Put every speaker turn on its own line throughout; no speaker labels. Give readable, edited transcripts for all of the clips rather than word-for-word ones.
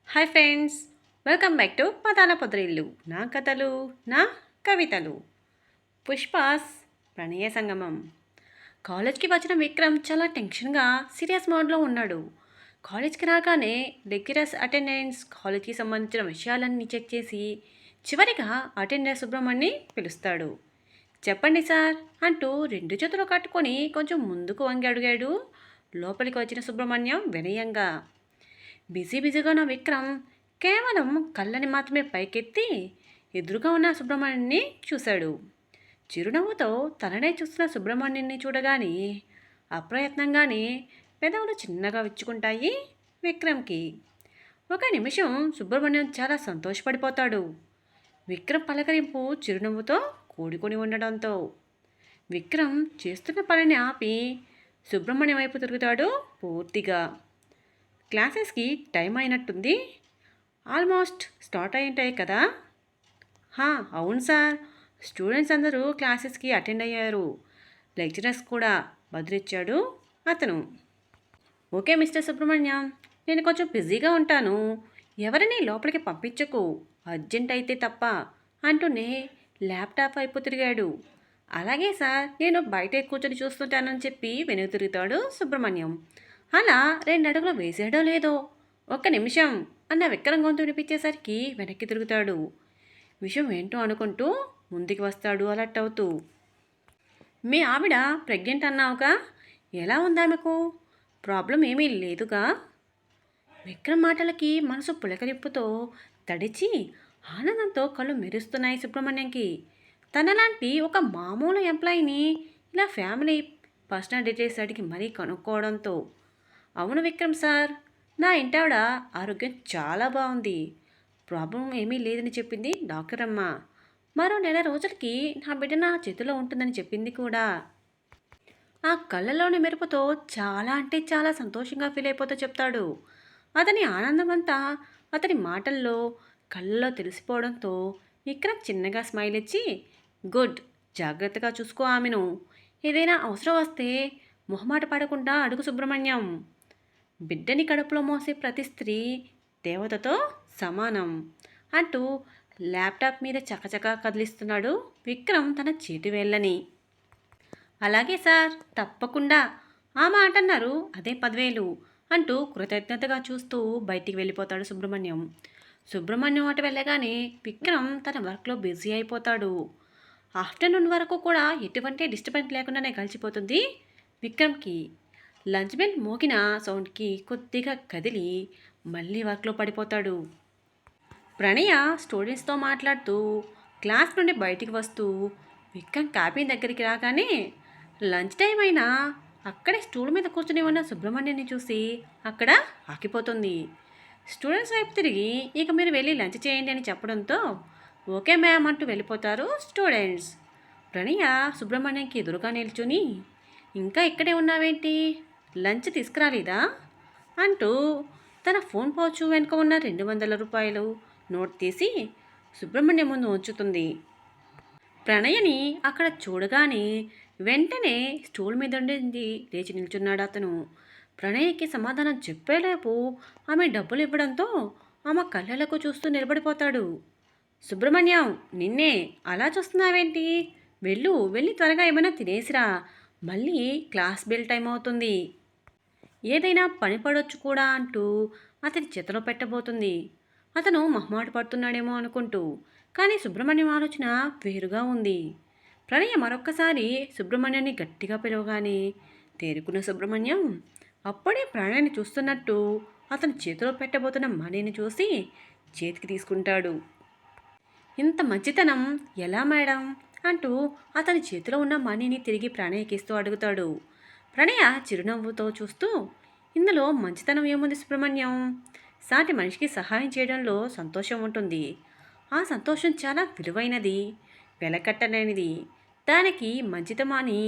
Hi friends, welcome back to పదాల పొదరిల్లు. నా కథలు, నా కవితలు. పుష్పాస్ ప్రణయ సంగమం. కాలేజ్కి వచ్చిన విక్రమ్ చాలా టెన్షన్గా సీరియస్ మోడ్లో ఉన్నాడు. కాలేజ్కి రాగానే లెక్చరర్స్ అటెండెన్స్, కాలేజ్కి సంబంధించిన విషయాలన్నీ చెక్ చేసి చివరిగా అటెండర్ సుబ్రహ్మణ్ని పిలుస్తాడు. చెప్పండి సార్ అంటూ రెండు చేతులు కట్టుకొని కొంచెం ముందుకు వంగి అడిగాడు. లోపలికి వచ్చిన సుబ్రహ్మణ్యం వినయంగా. బిజీగా ఉన్న విక్రమ్ కేవలం కళ్ళని మాత్రమే పైకెత్తి ఎదురుగా ఉన్న సుబ్రహ్మణ్యుని చూశాడు. చిరునవ్వుతో తననే చూస్తున్న సుబ్రహ్మణ్యుని చూడగానే అప్రయత్నంగానే పెదవులు చిన్నగా విచ్చుకుంటాయి విక్రమ్కి. ఒక నిమిషం సుబ్రహ్మణ్యం చాలా సంతోషపడిపోతాడు. విక్రమ్ పలకరింపు చిరునవ్వుతో కూడుకొని ఉండడంతో విక్రమ్ చేస్తున్న పనిని ఆపి సుబ్రహ్మణ్యం వైపు తిరుగుతాడు పూర్తిగా. క్లాసెస్కి టైం అయినట్టుంది, ఆల్మోస్ట్ స్టార్ట్ అయ్యింటాయి కదా. అవును సార్, స్టూడెంట్స్ అందరూ క్లాసెస్కి అటెండ్ అయ్యారు, లెక్చరర్స్ కూడా బదులిచ్చాడు అతను. ఓకే మిస్టర్ సుబ్రహ్మణ్యం, నేను కొంచెం బిజీగా ఉంటాను, ఎవరిని లోపలికి పంపించకు, అర్జెంట్ అయితే తప్ప అంటూనే ల్యాప్టాప్ వైపు తిరిగాడు. అలాగే సార్, నేను బయట కూర్చొని చూస్తుంటానని చెప్పి వెనుక తిరుగుతాడు సుబ్రహ్మణ్యం. అలా 2 అడుగులు వేసాడో లేదో, ఒక్క నిమిషం అన్న విక్రమ్ గొంతు వినిపించేసరికి వెనక్కి తిరుగుతాడు. విషయం ఏంటో అనుకుంటూ ముందుకు వస్తాడు అలర్ట్ అవుతూ. మీ ఆవిడ ప్రెగ్నెంట్ అన్నావుగా, ఎలా ఉందామెకు? ప్రాబ్లం ఏమీ లేదుగా? విక్రమ్ మాటలకి మనసు పులకరింపుతో తడిచి ఆనందంతో కళ్ళు మెరుస్తున్నాయి సుబ్రహ్మణ్యంకి. తనలాంటి ఒక మామూలు ఎంప్లాయీని ఇలా ఫ్యామిలీ పర్సనల్ డీటెయిల్స్ అడిగి మరీ కనుక్కోవడంతో. అవును విక్రమ్ సార్, నా ఇంటావిడ ఆరోగ్యం చాలా బాగుంది, ప్రాబ్లం ఏమీ లేదని చెప్పింది డాక్టర్ అమ్మ. మరో 1 రోజులకి నా బిడ్డ నా చేతిలో ఉంటుందని చెప్పింది కూడా. ఆ కళ్ళలోని మెరుపుతో చాలా అంటే చాలా సంతోషంగా ఫీల్ అయిపోతూ చెప్తాడు. అతని ఆనందమంతా అతని మాటల్లో, కళ్ళలో తెలిసిపోవడంతో విక్రమ్ చిన్నగా స్మైల్ ఇచ్చి, గుడ్, జాగ్రత్తగా చూసుకో ఆమెను, ఏదైనా అవసరం వస్తే మొహమాట పడకుండా అడుగు సుబ్రహ్మణ్యం. బిడ్డని కడుపులో మోసే ప్రతి స్త్రీ దేవతతో సమానం అంటూ ల్యాప్టాప్ మీద చకచకా కదిలిస్తున్నాడు విక్రమ్ తన చేతి వేళ్ళని. అలాగే సార్, తప్పకుండా, ఆ మాట అన్నారు అదే 10,000 అంటూ కృతజ్ఞతగా చూస్తూ బయటికి వెళ్ళిపోతాడు సుబ్రహ్మణ్యం. సుబ్రహ్మణ్యం అటు వెళ్ళగానే విక్రమ్ తన వర్క్లో బిజీ అయిపోతాడు. ఆఫ్టర్నూన్ వరకు కూడా ఎటువంటి డిస్టర్బెన్స్ లేకుండానే కలిసిపోతుంది విక్రమ్కి. లంచ్ బెల్ మోగిన సౌండ్కి కొద్దిగా కదిలి మళ్ళీ వర్క్లో పడిపోతాడు. ప్రణయ స్టూడెంట్స్తో మాట్లాడుతూ క్లాస్ నుండి బయటికి వస్తూ విక్రమ్ క్యాబిన్ దగ్గరికి రాగానే లంచ్ టైం అయినా అక్కడే స్టూల్ మీద కూర్చుని ఉన్న సుబ్రహ్మణ్యాన్ని చూసి అక్కడ ఆగిపోతుంది. స్టూడెంట్స్ వైపు తిరిగి ఇక మీరు వెళ్ళి లంచ్ చేయండి అని చెప్పడంతో ఓకే మ్యామ్ అంటూ వెళ్ళిపోతారు స్టూడెంట్స్. ప్రణయ సుబ్రహ్మణ్యంకి ఎదురుగా నిల్చుని, ఇంకా ఇక్కడే ఉన్నావేంటి, లంచ్ తీసుకురాలేదా అంటూ తన ఫోన్ పౌచ్ వెనుక ఉన్న 200 రూపాయలు నోట్ తీసి సుబ్రహ్మణ్యం ముందు ఉంచుతుంది. ప్రణయని అక్కడ చూడగానే వెంటనే స్టూల్ మీద ఉండి లేచి నిల్చున్నాడు అతను. ప్రణయకి సమాధానం చెప్పేలేపు ఆమె డబ్బులు ఇవ్వడంతో ఆమె కళ్ళలకు చూస్తూ నిలబడిపోతాడు. సుబ్రహ్మణ్యం, నిన్నే, అలా చూస్తున్నావేంటి, వెళ్ళి త్వరగా ఏమైనా తినేసిరా, మళ్ళీ క్లాస్ బెల్ టైం అవుతుంది, ఏదైనా పని పడొచ్చు కూడా అంటూ అతని చేతిలో పెట్టబోతుంది. అతను మొహమాట పడుతున్నాడేమో అనుకుంటూ, కానీ సుబ్రహ్మణ్యం ఆలోచన వేరుగా ఉంది. ప్రణయ మరొక్కసారి సుబ్రహ్మణ్యాన్ని గట్టిగా పిలవగానే తేరుకున్న సుబ్రహ్మణ్యం అప్పుడే ప్రణయాన్ని చూస్తున్నట్టు అతని చేతిలో పెట్టబోతున్న మనీని చూసి చేతికి తీసుకుంటాడు. ఇంత మంచితనం ఎలా మేడం అంటూ అతని చేతిలో ఉన్న మనీని తిరిగి ప్రణయకిస్తూ అడుగుతాడు. ప్రణయ చిరునవ్వుతో చూస్తూ, ఇందులో మంచితనం ఏముంది సుబ్రహ్మణ్యం, సాటి మనిషికి సహాయం చేయడంలో సంతోషం ఉంటుంది, ఆ సంతోషం చాలా విలువైనది, వెలకట్టలేనిది, దానికి మంచితనాన్ని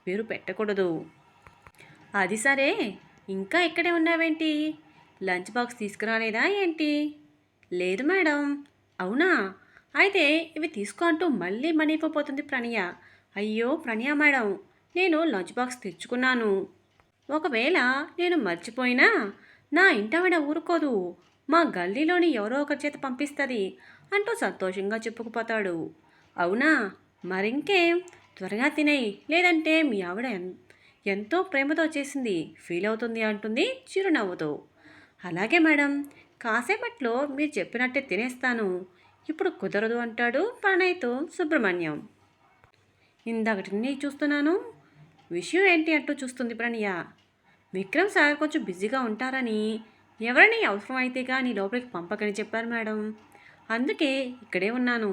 పేరు పెట్టకూడదు. అది సరే, ఇంకా ఇక్కడే ఉన్నావేంటి, లంచ్ బాక్స్ తీసుకురాలేదా ఏంటి? లేదు మేడం. అవునా, అయితే ఇవి తీసుకో అంటూ మళ్ళీ మనీ ఇవ్వబోతుంది ప్రణయ. అయ్యో ప్రణయ మేడం, నేను లంచ్ బాక్స్ తెచ్చుకున్నాను, ఒకవేళ నేను మర్చిపోయినా నా ఇంటావిడ ఊరుకోదు, మా గల్లీలోని ఎవరో ఒకరి చేత పంపిస్తుంది అంటూ సంతోషంగా చెప్పుకుపోతాడు. అవునా, మరింకేం, త్వరగా తినేయి, లేదంటే మీ ఆవిడ ఎంతో ప్రేమతో చేసింది ఫీల్ అవుతుంది అంటుంది చిరునవ్వుతో. అలాగే మేడం, కాసేపట్లో మీరు చెప్పినట్టే తినేస్తాను, ఇప్పుడు కుదరదు అంటాడు ప్రణయ్తో సుబ్రహ్మణ్యం. ఇందాకటి నుండి చూస్తున్నాను, విషయం ఏంటి అంటూ చూస్తుంది ప్రణయ. విక్రమ్ సార్ కొంచెం బిజీగా ఉంటారని, ఎవరిని అవసరం అయితే కానీ లోపలికి పంపకని చెప్పారు మేడం. అందుకే ఇక్కడే ఉన్నాను.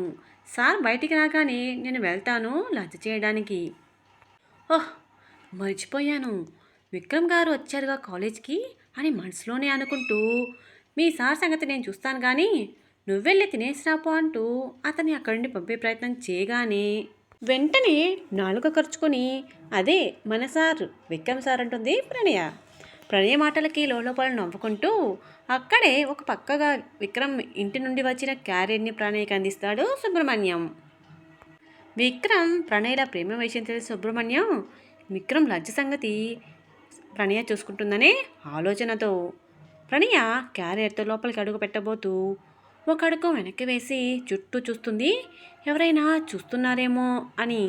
సార్ బయటికి రాగానే నేను వెళ్తాను లంచ్ చేయడానికి. ఓహ్, మర్చిపోయాను, విక్రమ్ గారు వచ్చారుగా కాలేజ్కి అని మనసులోనే అనుకుంటూ, మీ సార్ సంగతి నేను చూస్తాను కానీ నువ్వెళ్ళి తినేసిరాపో అంటూ అతన్ని అక్కడి నుండి పంపే ప్రయత్నం చేయగానే వెంటనే నాలుక ఖర్చుకొని, అదే మన సార్ విక్రమ్ సార్ అంటుంది ప్రణయ. ప్రణయ మాటలకి లోపల నవ్వుకుంటూ అక్కడే ఒక పక్కగా విక్రమ్ ఇంటి నుండి వచ్చిన క్యారియర్ని ప్రణయ్కి అందిస్తాడు సుబ్రహ్మణ్యం. విక్రమ్ ప్రణయ్ల ప్రేమ విషయం తెలిసి సుబ్రహ్మణ్యం విక్రమ్ లంచ్ సంగతి ప్రణయ చూసుకుంటుందనే ఆలోచనతో ప్రణయ క్యారియర్తో లోపలికి అడుగు పెట్టబోతూ ఒక అడుగు వెనక్కి వేసి చుట్టూ చూస్తుంది, ఎవరైనా చూస్తున్నారేమో అని.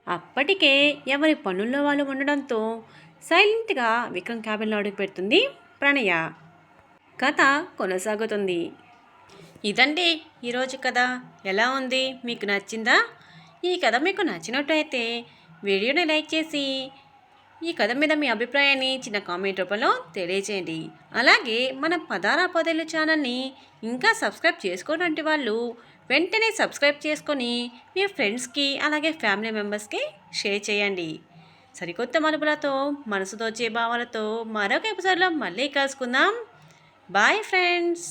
అప్పటికే ఎవరి పనుల్లో వాళ్ళు ఉండడంతో సైలెంట్గా విక్రమ్ క్యాబిన్లో అడుగు పెడుతుంది ప్రణయ. కథ కొనసాగుతుంది. ఇదండి ఈరోజు కథ. ఎలా ఉంది, మీకు నచ్చిందా? ఈ కథ మీకు నచ్చినట్టు అయితే వీడియోని లైక్ చేసి ఈ కథ మీద మీ అభిప్రాయాన్ని చిన్న కామెంట్ రూపంలో తెలియచేయండి. అలాగే మన పదారా పొదలు ఛానల్ని ఇంకా సబ్స్క్రైబ్ చేసుకోవడానికి వాళ్ళు వెంటనే సబ్స్క్రైబ్ చేసుకొని మీ ఫ్రెండ్స్కి అలాగే ఫ్యామిలీ మెంబర్స్కి షేర్ చేయండి. సరికొత్త మలుపులతో మనసు దోచే భావాలతో మరొక ఎపిసోడ్లో మళ్ళీ కలుసుకుందాం. Bye friends.